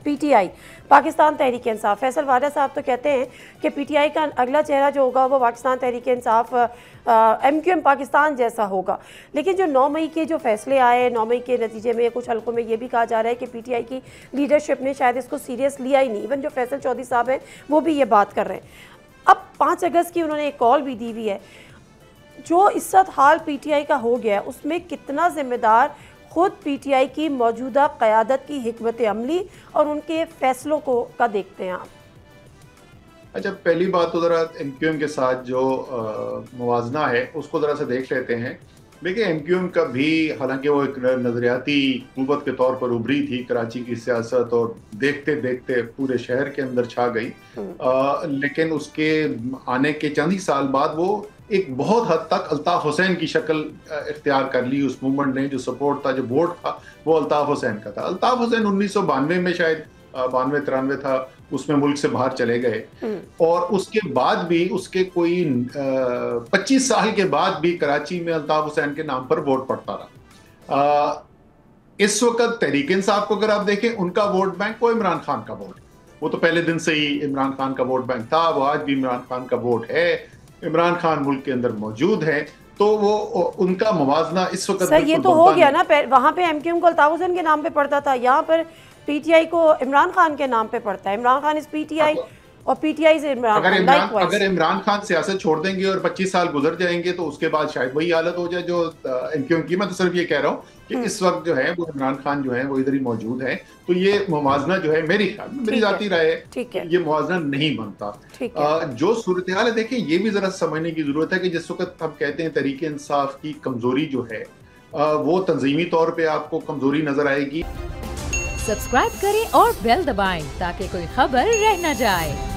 PTI, Pakistan Tehreek Insaf. Faisal वाला साहब तो कहते हैं कि पीटीआई का अगला चेहरा जो होगा वो पाकिस्तान तहरीक इंसाफ एमक्यूएम पाकिस्तान जैसा होगा। लेकिन जो 9 मई के जो फैसले आए, 9 मई के नतीजे में कुछ हल्कों में ये भी कहा जा रहा है कि पीटीआई की लीडरशिप ने शायद इसको सीरियस लिया ही नहीं। इवन जो फैसल चौधरी साहब हैं वो भी ये बात कर रहे हैं। अब 5 अगस्त की उन्होंने एक कॉल भी दी हुई है। जो इस वक्त हाल पीटीआई का हो गया है उसमें कितना जिम्मेदार खुद पीटीआई की मौजूदा क़यादत की हिकमत अमली और उनके फैसलों को का देखते हैं आप? अच्छा, पहली बात तो ज़रा एमक्यूएम के साथ जो मुवाजना है उसको ज़रा सा देख लेते हैं। देखिए, एमक्यूएम का भी हालांकि वो एक नज़रियाती कुव्वत के तौर पर उभरी थी कराची की सियासत और देखते देखते पूरे शहर के अंदर छा गई, लेकिन उसके आने के चंद ही साल बाद वो एक बहुत हद तक अल्ताफ हुसैन की शक्ल इख्तियार कर ली। उस मूवमेंट ने जो सपोर्ट था, जो वोट था, वो अल्ताफ हुसैन का था। अल्ताफ हुसैन 1992 में शायद 92-93 था, उसमें मुल्क से बाहर चले गए और उसके बाद भी उसके कोई 25 साल के बाद भी कराची में अल्ताफ हुसैन के नाम पर वोट पड़ता रहा। इस वक्त तहरीक इंसाफ को अगर आप देखें, उनका वोट बैंक वो इमरान खान का वोट, वो तो पहले दिन से ही इमरान खान का वोट बैंक था, वो आज भी इमरान खान का वोट है। इमरान खान मुल्क के अंदर मौजूद है, तो वो उनका मुवाजना इस वक्त सर ये तो हो गया ना, वहां पे एमक्यूएम को अल्ताफ हुसैन के नाम पे पड़ता था, यहाँ पर पीटीआई को इमरान खान के नाम पे पड़ता है। इमरान खान इस पीटीआई और पीटीआई से इमरान खान। अगर इमरान खान सियासत छोड़ देंगे और 25 साल गुजर जाएंगे तो उसके बाद शायद वही हालत हो जाए जो एमक्यूएम की। मैं तो सिर्फ ये कह रहा हूँ कि इस वक्त जो है वो इमरान खान जो है वो इधर ही मौजूद है, तो ये मुवाजना जो है मेरी ख्याल में, मेरी जाती राय है, ये मुवाजना नहीं बनता। जो सूरत हाल है, देखिए ये भी जरा समझने की जरूरत है कि जिस वक्त हम कहते हैं तहरीक इंसाफ की कमजोरी जो है वो तंजीमी तौर पर आपको कमजोरी नजर आएगी। सब्सक्राइब करें और बेल दबाएं ताकि कोई खबर रह न जाए।